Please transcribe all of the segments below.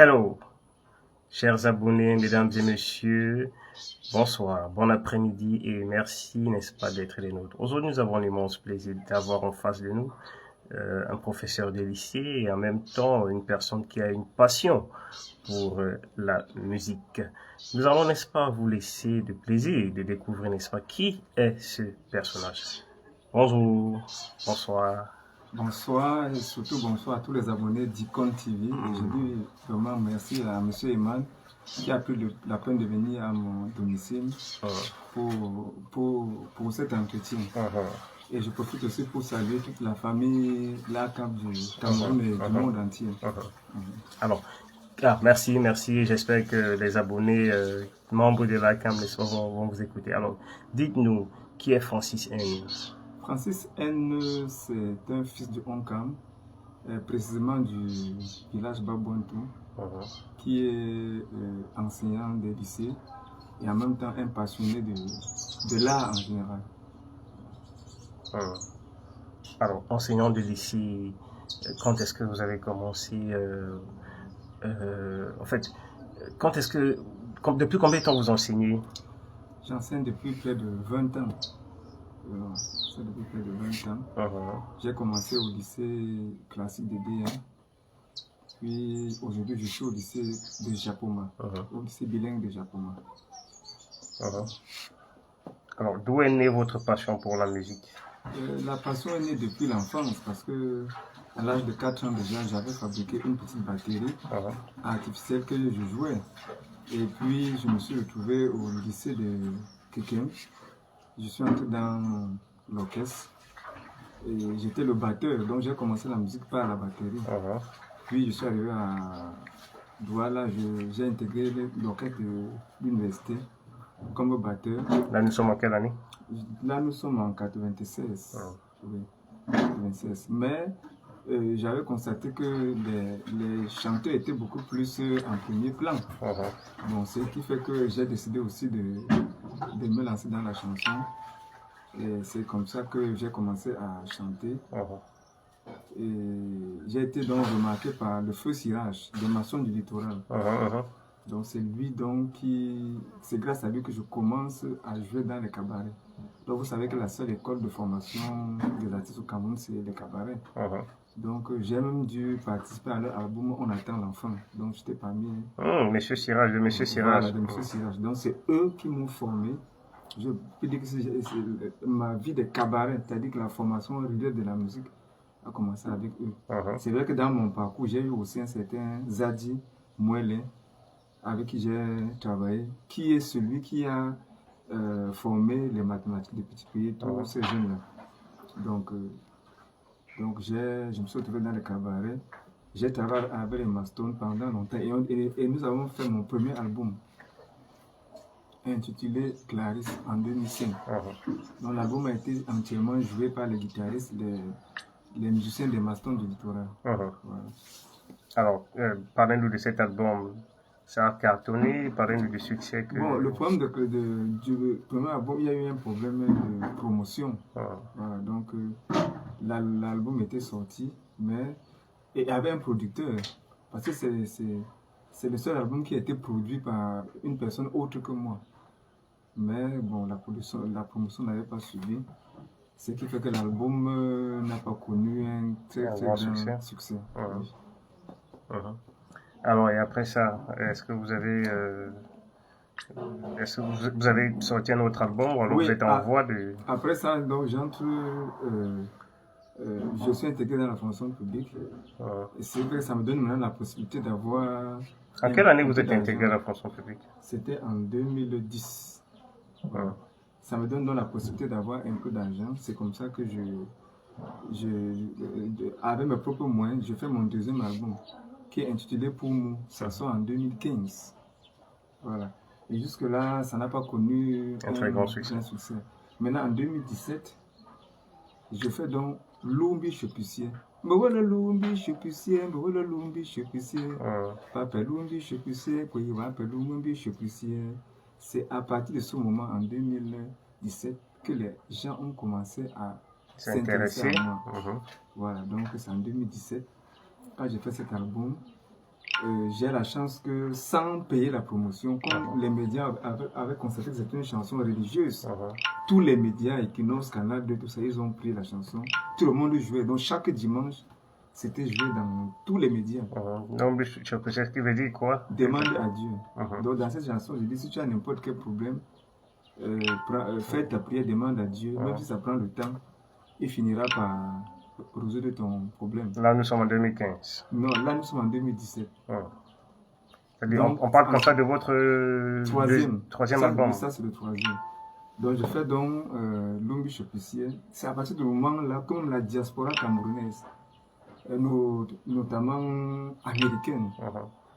Hello, chers abonnés, mesdames et messieurs, bonsoir, bon après-midi et merci, n'est-ce pas, d'être les nôtres. Aujourd'hui, nous avons l'immense plaisir d'avoir en face de nous un professeur de lycée et en même temps une personne qui a une passion pour la musique. Nous allons, n'est-ce pas, vous laisser de plaisir de découvrir, n'est-ce pas, qui est ce personnage. Bonjour, bonsoir. Bonsoir et surtout bonsoir à tous les abonnés d'Icon TV. Et je dis vraiment merci à M. Eman qui a pris la peine de venir à mon domicile pour cet entretien. Et je profite aussi pour saluer toute la famille LACAP du Cameroun et du monde entier. Alors, merci. J'espère que les abonnés, membres de la CAM, vont vous écouter. Alors, dites-nous, qui est Francis N? Francis N, c'est un fils du Onkam, précisément du village Babouantou, qui est enseignant des lycées et en même temps un passionné de l'art en général. Alors, enseignant de lycée, quand est-ce que vous avez commencé en fait, depuis combien de temps vous enseignez? J'enseigne depuis près de 20 ans. Depuis près de 20 ans. J'ai commencé au lycée classique de D1. Puis aujourd'hui, je suis au lycée de Japoma, au lycée bilingue de Japoma. Alors, d'où est née votre passion pour la musique? La passion est née depuis l'enfance parce que à l'âge de 4 ans déjà, j'avais fabriqué une petite batterie artificielle que je jouais. Et puis, je me suis retrouvé au lycée de Kekem. Je suis entré dans l'orchestre et j'étais le batteur. Donc, j'ai commencé la musique par la batterie. Puis, je suis arrivé à Douala. J'ai intégré l'orchestre de l'université comme batteur. Là, nous sommes en quelle année? Là, nous sommes en 96. Oui, 96. Mais j'avais constaté que les chanteurs étaient beaucoup plus en premier plan. Bon, ce qui fait que j'ai décidé aussi de me lancer dans la chanson. Et c'est comme ça que j'ai commencé à chanter. Et j'ai été donc remarqué par le feu Sirage, des maçons du littoral. Donc c'est lui donc c'est grâce à lui que je commence à jouer dans les cabarets. Donc vous savez que la seule école de formation des artistes au Cameroun, c'est les cabarets. Donc j'ai même dû participer à leur album On attend l'enfant. Donc j'étais parmi... Monsieur Sirage, de Monsieur Sirage. Voilà, de Monsieur Sirage. Donc c'est eux qui m'ont formé. Je peux dire que c'est ma vie de cabaret, c'est-à-dire que la formation régulière de la musique a commencé avec eux. C'est vrai que dans mon parcours, j'ai eu aussi un certain Zadi Mouelé, avec qui j'ai travaillé, qui est celui qui a formé les mathématiques de Petit Pays, tous ces jeunes-là. Donc je me suis retrouvé dans le cabaret. J'ai travaillé avec les Mastones pendant longtemps et nous avons fait mon premier album intitulé Clarisse en 2005. Donc l'album a été entièrement joué par les guitaristes, les musiciens des Mastones du littoral. Voilà. Alors, parlez-nous de cet album. Ça a cartonné, parlez-nous du succès que... Bon, le problème du premier album, il y a eu un problème de promotion. Voilà, donc l'album était sorti, mais il y avait un producteur, parce que c'est le seul album qui a été produit par une personne autre que moi. Mais bon, la promotion n'avait pas suivi, ce qui fait que l'album n'a pas connu un très grand succès. Alors, et après ça, est-ce que vous avez sorti un autre album ou alors vous êtes en voie de... Après ça, donc j'entre, je suis intégré dans la fonction publique. Et c'est vrai que ça me donne maintenant la possibilité d'avoir... En quelle année vous êtes intégré dans la fonction publique? C'était en 2010. Ça me donne donc la possibilité d'avoir un peu d'argent. C'est comme ça que avec mes propres moyens, je fais mon deuxième album, qui est intitulé Pour nous. Ça sort en 2015. Voilà. Et jusque-là, ça n'a pas connu un très grand succès. Maintenant, en 2017, je fais donc Lumbi Chepussier. Me voilà Lumbi Chepussier, me voilà Lumbi Chepussier. Papa Lumbi Chepussier, quoi il va Lumbi Chepussier. C'est à partir de ce moment, en 2017, que les gens ont commencé à s'intéresser à moi. Voilà, donc c'est en 2017, quand j'ai fait cet album. j'ai la chance que sans payer la promotion, comme les médias avaient constaté que c'était une chanson religieuse, tous les médias, Equinox, Canal 2, tout ça, ils ont pris la chanson. Tout le monde jouait. Donc chaque dimanche, c'était joué dans tous les médias. Non, mais tu sais ce qui veut dire quoi? Demande à Dieu. Donc dans cette chanson, je dis, si tu as n'importe quel problème, fais ta prière, demande à Dieu. Même si ça prend le temps, il finira par résoudre ton problème. Là, nous sommes en 2015. Non, là, nous sommes en 2017. Donc, on parle comme ça de votre troisième album. Ça, c'est le troisième. Donc, je fais donc Lumbi Chopissier. C'est à partir du moment là, comme la diaspora camerounaise, notamment américaine.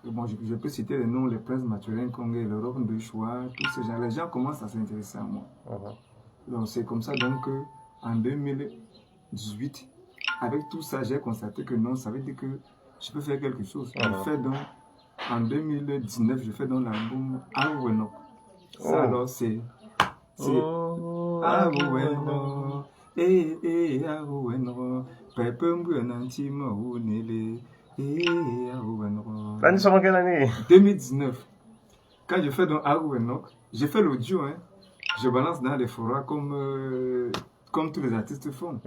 Bon, je peux citer les noms, les princes Mathurin Congué, le Rock de Choix, tous ces gens. Les gens commencent à s'intéresser à moi. Donc, c'est comme ça donc en 2018, avec tout ça, j'ai constaté que non, ça veut dire que je peux faire quelque chose. Je fais donc, en 2019, je fais donc l'album Aroueno. Ça, alors, c'est Aroueno. Aroueno. Pepembu Nantima Ounele. Aroueno. Là, nous sommes en quelle année? 2019. Quand je fais donc Aroueno, j'ai fait l'audio, hein. Je balance dans les forums comme tous les artistes font.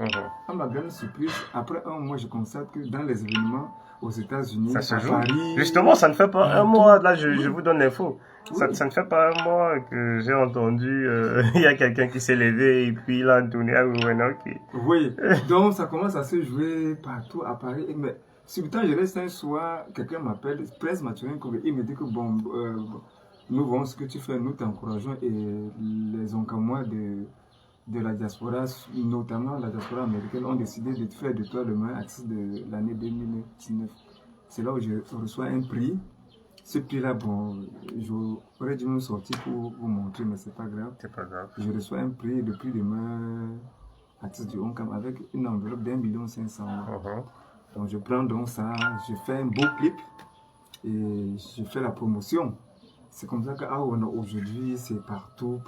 À ma grande surprise, après un mois, je constate que dans les événements aux États-Unis, à Paris... Justement, ça ne fait pas un mois, là je vous donne l'info. Ça ne fait pas un mois que j'ai entendu, il y a quelqu'un qui s'est levé et puis il a tourné à Rouenok. Oui, donc ça commence à se jouer partout à Paris. Mais subitement, je reste un soir, quelqu'un m'appelle, Presse Mathurin, il me dit que bon, nous voyons ce que tu fais, nous t'encourageons et les Onkamois de la diaspora, notamment la diaspora américaine, ont décidé de faire de toi le meilleur artiste de l'année 2019. C'est là où je reçois un prix. Ce prix-là, bon, j'aurais dû me sortir pour vous montrer, mais c'est pas grave. C'est pas grave. Je reçois un prix, le prix de meilleur artiste du Onkam, avec une enveloppe d'1,5 million. Donc je prends donc ça, je fais un beau clip et je fais la promotion. C'est comme ça qu'Aoueno aujourd'hui, c'est partout.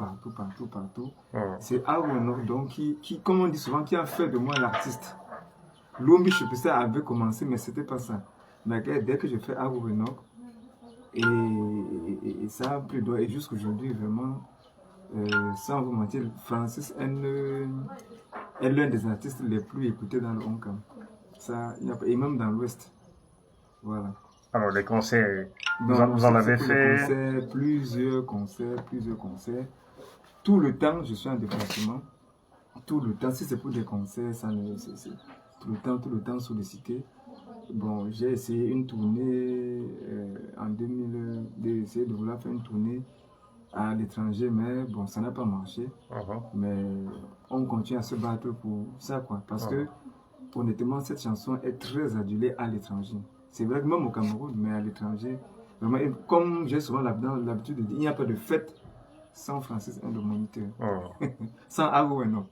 C'est Aoueno donc qui, comme on dit souvent, qui a fait de moi l'artiste. Lumbi Chopissier avait commencé, mais c'était pas ça. Mais dès que je fais Aoueno, et ça a pris droit, et jusqu'aujourd'hui, vraiment, sans vous mentir, Francis est l'un des artistes les plus écoutés dans le Onkam. Et même dans l'Ouest. Voilà. Alors, les concerts, vous en avez fait? Plusieurs concerts. Tout le temps, je suis en déplacement. Tout le temps, si c'est pour des concerts, tout le temps sollicité. Bon, j'ai essayé une tournée en 2000, d'essayer de vouloir faire une tournée à l'étranger, mais bon, ça n'a pas marché. Mais on continue à se battre pour ça, quoi. Parce que, honnêtement, cette chanson est très adulée à l'étranger. C'est vrai que même au Cameroun, mais à l'étranger, vraiment, comme j'ai souvent l'habitude de dire, il n'y a pas de fête sans Francis N. le moniteur. Sans Aroueno.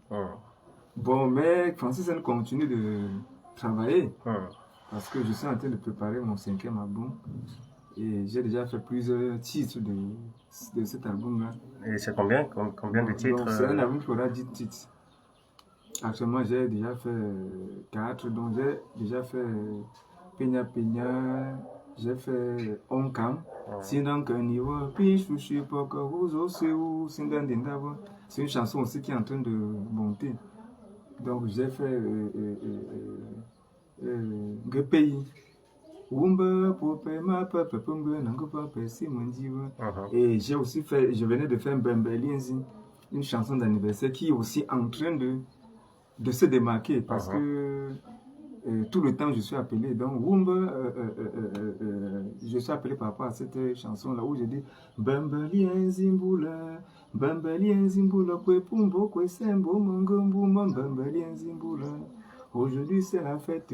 Bon, mais Francis N. continue de travailler. Parce que je suis en train de préparer mon 5e album. Et j'ai déjà fait plusieurs titres de cet album-là. Et c'est combien de titres? C'est un album qui aura 10 titres. Actuellement, j'ai déjà fait 4. Donc, j'ai déjà fait Peña Peña, j'ai fait Onkam. C'est une chanson aussi qui est en train de monter. Donc, j'ai fait Pays. Et j'ai aussi fait, je venais de faire Bembelienzi, une chanson d'anniversaire qui est aussi en train de se démarquer parce que tout le temps je suis appelé. Donc, je suis appelé par rapport à cette chanson-là où je dis Bembelienzi Mboula, Bembelienzi Mboula, Kwepumbo, Kwesembo, Mangombo, Bembelienzi Mboula. Aujourd'hui c'est la fête,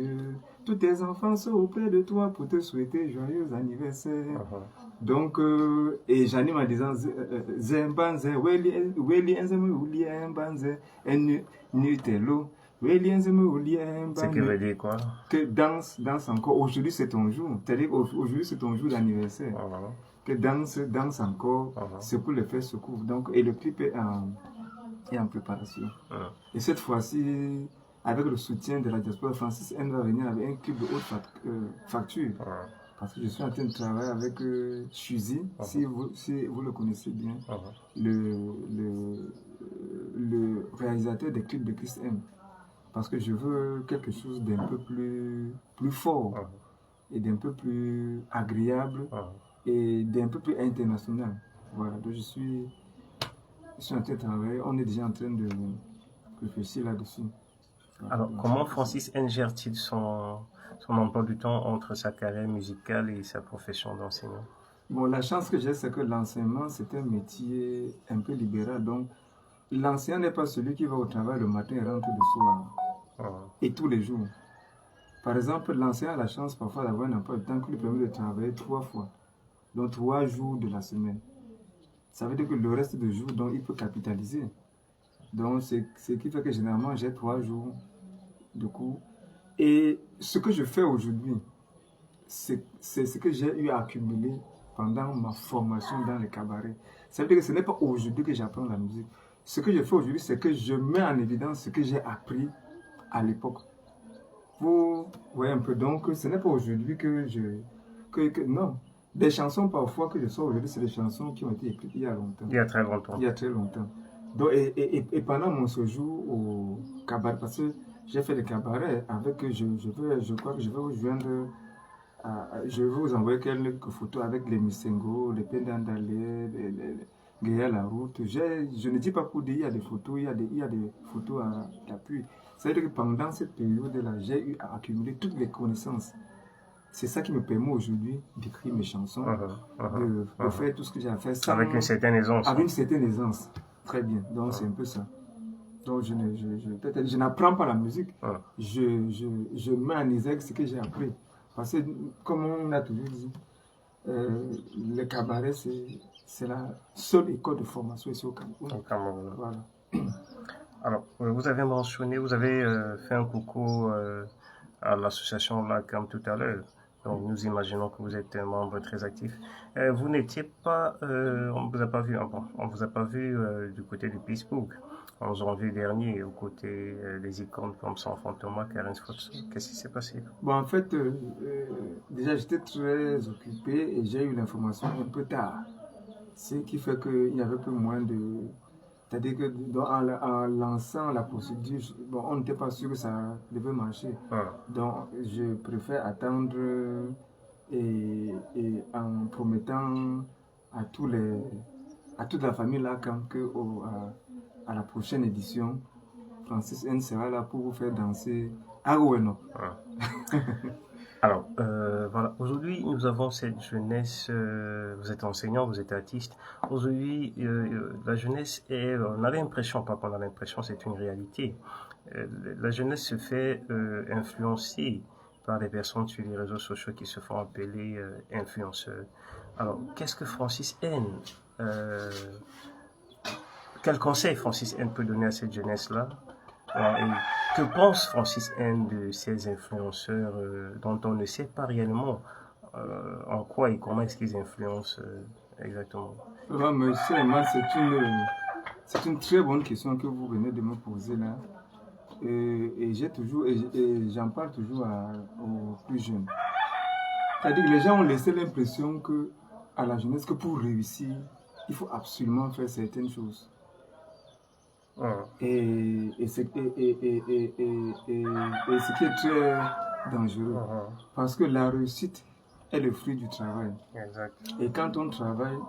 tous tes enfants sont auprès de toi pour te souhaiter joyeux anniversaire. Donc, et j'anime en disant Zembanze, Weli Enzeme Ouli Mbanze, Nutelo, Weli Enzeme Ouli Mbanze. Ce qui veut dire quoi? Que danse encore. Aujourd'hui c'est ton jour. C'est-à-dire aujourd'hui c'est ton jour d'anniversaire. Que danse encore. C'est pour le faire secours. Donc, et le clip est en préparation. Et cette fois-ci, avec le soutien de la diaspora, Francis N va venir avec un clip de haute facture. Parce que je suis en train de travailler avec Shuzi, si vous le connaissez bien, le réalisateur des clips de Chris M. Parce que je veux quelque chose d'un peu plus fort et d'un peu plus agréable et d'un peu plus international. Voilà, donc je suis en train de travailler, on est déjà en train de réfléchir là-dessus. Alors, comment Francis N gère-t-il son emploi du temps entre sa carrière musicale et sa profession d'enseignant? Bon, la chance que j'ai, c'est que l'enseignement, c'est un métier un peu libéral. Donc, l'enseignant n'est pas celui qui va au travail le matin et rentre le soir. Et tous les jours. Par exemple, l'enseignant a la chance parfois d'avoir un emploi du temps qui lui permet de travailler 3 fois. Donc, 3 jours de la semaine. Ça veut dire que le reste des jours, donc, il peut capitaliser. Donc, c'est ce qui fait que généralement, j'ai 3 jours de cours. Et ce que je fais aujourd'hui, c'est ce que j'ai eu à accumuler pendant ma formation dans les cabarets. Ça veut dire que ce n'est pas aujourd'hui que j'apprends la musique. Ce que je fais aujourd'hui, c'est que je mets en évidence ce que j'ai appris à l'époque. Vous voyez un peu, donc ce n'est pas aujourd'hui que non. Des chansons parfois que je sors aujourd'hui, c'est des chansons qui ont été écrites il y a longtemps. Il y a très longtemps. Il y a très longtemps. Donc, et pendant mon séjour au cabaret, parce que j'ai fait des cabarets avec, je crois que je vais vous joindre, je vais vous envoyer quelques photos avec les Missengo, les Pendandale, les Gaïa la route. Je ne dis pas pour dire, il y a des photos, il y a des photos à l'appui. C'est-à-dire que pendant cette période-là, j'ai eu à accumuler toutes les connaissances. C'est ça qui me permet aujourd'hui d'écrire mes chansons, de faire tout ce que j'ai à faire. Avec une certaine aisance. Avec une certaine aisance. Très bien. Donc, c'est un peu ça. Donc, je n'apprends pas la musique. Je mets en exergue ce que j'ai appris. Parce que, comme on a toujours dit, le cabaret, c'est la seule école de formation ici au Cameroun. Voilà. Alors, vous avez mentionné, vous avez fait un coucou à l'association LACAM tout à l'heure. Donc, nous imaginons que vous êtes un membre très actif. Vous n'étiez pas, on vous a pas vu, on vous a pas vu du côté du Facebook en janvier dernier, aux côtés des icônes comme Sanfant Thomas, Karen Fotso. Qu'est-ce qui s'est passé? Bon, en fait, déjà, j'étais très occupé et j'ai eu l'information un peu tard. Ce qui fait qu'il y avait peu moins de... C'est-à-dire que en lançant la procédure, bon, on n'était pas sûr que ça devait marcher. Donc, je préfère attendre et en promettant à toute la famille là, à la prochaine édition, Francis N sera là pour vous faire danser Agoueno. Alors, voilà. Aujourd'hui, nous avons cette jeunesse. Vous êtes enseignant, vous êtes artiste. Aujourd'hui, la jeunesse on a l'impression, pas qu'on a l'impression, c'est une réalité. La jeunesse se fait influencer par des personnes sur les réseaux sociaux qui se font appeler influenceurs. Alors, qu'est-ce que Francis N quel conseil Francis N peut donner à cette jeunesse-là? Que pense Francis N de ces influenceurs dont on ne sait pas réellement en quoi et comment est-ce qu'ils influencent exactement? Monsieur Emma, c'est une très bonne question que vous venez de me poser là. Et j'en parle toujours aux plus jeunes. C'est-à-dire que les gens ont laissé l'impression à la jeunesse que pour réussir, il faut absolument faire certaines choses. Et ce qui est très dangereux. Parce que la réussite est le fruit du travail. Exact. Et quand on travaille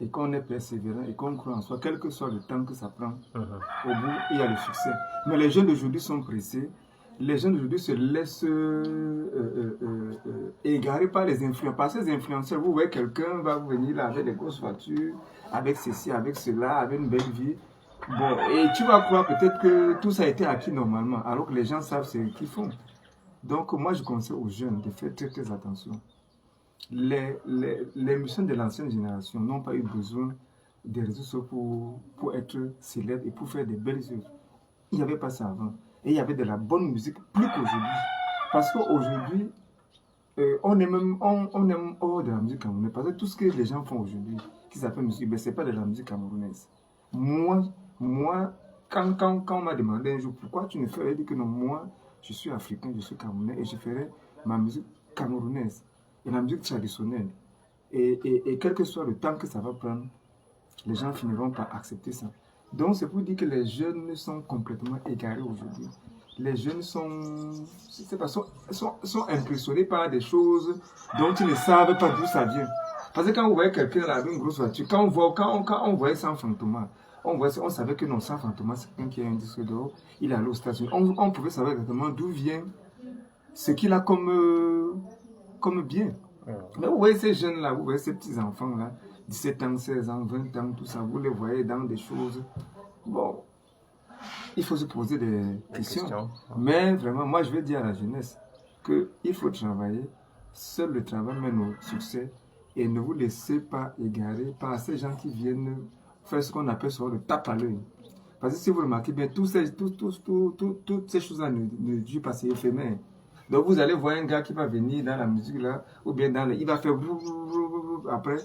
et qu'on est persévérant et qu'on croit en soi, quel que soit le temps que ça prend, au bout, il y a le succès. Mais les jeunes d'aujourd'hui sont pressés. Les jeunes d'aujourd'hui se laissent égarer par les influenceurs. Par ces influenceurs, vous voyez quelqu'un va venir là avec des grosses voitures, avec ceci, avec cela, avec une belle vie. Bon, et tu vas croire peut-être que tout ça a été acquis normalement, alors que les gens savent ce qu'ils font. Donc, moi, je conseille aux jeunes de faire très, très attention. Les musiciens de l'ancienne génération n'ont pas eu besoin des réseaux sociaux pour être célèbres et pour faire des belles œuvres. Il n'y avait pas ça avant. Et il y avait de la bonne musique plus qu'aujourd'hui. Parce qu'aujourd'hui, on aime hors de la musique camerounaise. Parce que tout ce que les gens font aujourd'hui, qui s'appelle musique, ce n'est pas de la musique camerounaise. Moi, quand on m'a demandé un jour pourquoi tu ne ferais, dit que non, moi, je suis africain, je suis camerounais et je ferai ma musique camerounaise. et la musique traditionnelle. Et quel que soit le temps que ça va prendre, les gens finiront par accepter ça. Donc, c'est pour dire que les jeunes sont complètement égarés aujourd'hui. Les jeunes sont impressionnés par des choses dont ils ne savent pas d'où ça vient. Parce que quand vous voyez quelqu'un là avec une grosse voiture, quand on voyait Sans Fantômas, on savait que non, Sans Fantômas, c'est quelqu'un qui a un disque d'or, il est allé aux États-Unis. On pouvait savoir exactement d'où vient ce qu'il a comme bien. Mais vous voyez ces jeunes-là, vous voyez ces petits-enfants-là, 17 ans, 16 ans, 20 ans, tout ça, vous les voyez dans des choses. Bon, il faut se poser des questions. Mais vraiment, moi, je vais dire à la jeunesse qu'il faut travailler. Seul le travail mène au succès. Et ne vous laissez pas égarer par ces gens qui viennent faire ce qu'on appelle sur le tape à l'œil. Parce que si vous remarquez bien, toutes ces choses-là ne durent pas, c'est éphémère. Donc vous allez voir un gars qui va venir dans la musique là, ou bien il va faire après,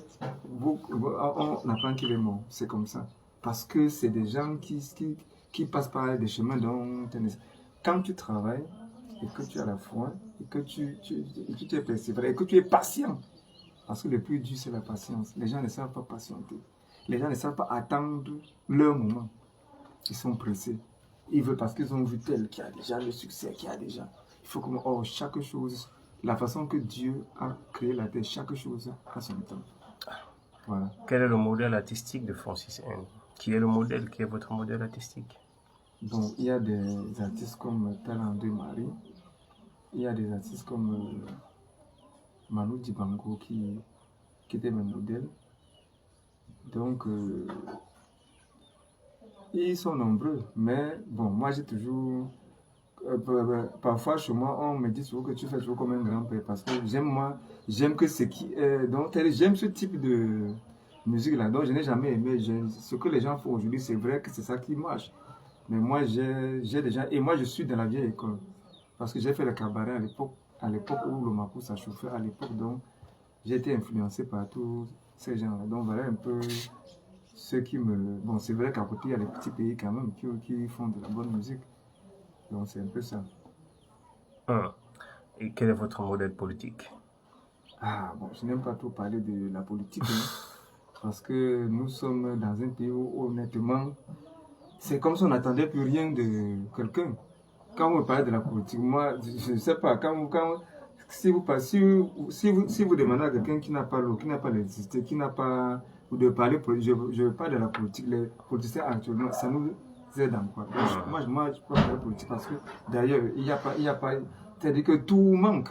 on apprend qu'il est mort. C'est comme ça. Parce que c'est des gens qui passent par des chemins dont quand tu travailles et que tu as la foi et que tu es persévérant et que tu es patient, parce que le plus dur c'est la patience. Les gens ne savent pas patienter. Les gens ne savent pas attendre leur moment. Ils sont pressés. Ils veulent parce qu'ils ont vu tel qui a déjà le succès, qui a déjà. Il faut que chaque chose, la façon que Dieu a créé la terre, chaque chose a son temps. Voilà. Quel est le modèle artistique de Francis N? Qui est le modèle? Qui est votre modèle artistique? Bon, il y a des artistes comme Talandé Marie. Il y a des artistes comme Manu Dibango qui étaient mes modèles. Donc, ils sont nombreux. Mais bon, moi j'ai toujours... parfois chez moi, on me dit toujours que tu fais toujours comme un grand-père. Parce que j'aime que ce qui est... Donc, j'aime ce type de musique-là. Donc, je n'ai jamais aimé. Ce que les gens font aujourd'hui, c'est vrai que c'est ça qui marche. Mais moi, j'ai déjà... Et moi, je suis dans la vieille école. Parce que j'ai fait le cabaret à l'époque où le Makou, ça chauffait à l'époque. Donc, j'ai été influencé par tous ces gens-là. Donc, voilà un peu ce qui me... Bon, c'est vrai qu'à côté, il y a des petits pays quand même qui font de la bonne musique. Donc, c'est un peu ça. Et quel est votre modèle politique? Ah, bon, je n'aime pas trop parler de la politique. Parce que nous sommes dans un pays où, honnêtement, c'est comme si on n'attendait plus rien de quelqu'un. Quand vous parlez de la politique, moi, je ne sais pas, si vous demandez à quelqu'un qui n'a pas l'eau, qui n'a pas l'électricité, qui n'a pas... Ou de parler politique, je parle de la politique. Les politiciens actuellement, ça nous aide en quoi? Moi, je peux parler politique parce que d'ailleurs, il n'y a pas... C'est-à-dire que tout manque.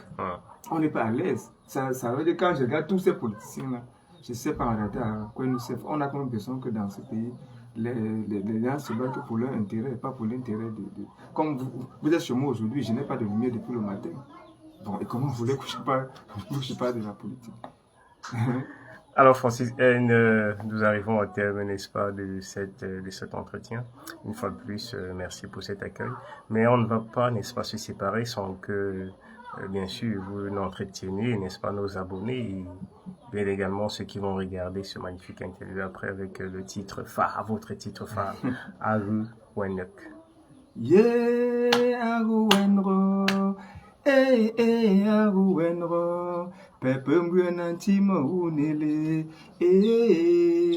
On n'est pas à l'aise. Ça veut dire que quand je regarde tous ces politiciens-là, je ne sais pas en réalité à quoi nous servent. On a comme l'impression que dans ce pays, les gens se battent pour leur intérêt, pas pour l'intérêt de... Comme vous êtes chez moi aujourd'hui, je n'ai pas de lumière depuis le matin. Bon, et comment vous voulez que je parle de la politique? Alors Francis N, nous arrivons au terme, n'est-ce pas, de cet entretien. Une fois de plus, merci pour cet accueil. Mais on ne va pas, n'est-ce pas, se séparer sans que, bien sûr, vous n'entretiennez, n'est-ce pas, nos abonnés et bien également ceux qui vont regarder ce magnifique interview après avec le titre phare, votre titre phare, Aru Wenok. Yeah, Aru Wenro, Aru Wenro. Pepe mbuenantima unele,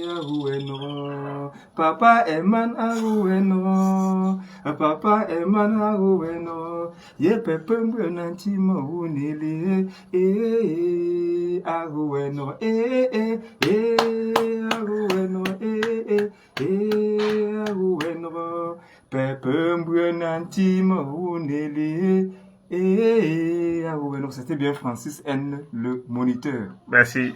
aruenro. Papa eman aruenro, papa eman aruenro. Ye pepe mbuenantima unele, aruenro, aruenro, aruenro. Pepe mbuenantima unele. C'était bien Francis N, le moniteur. Merci.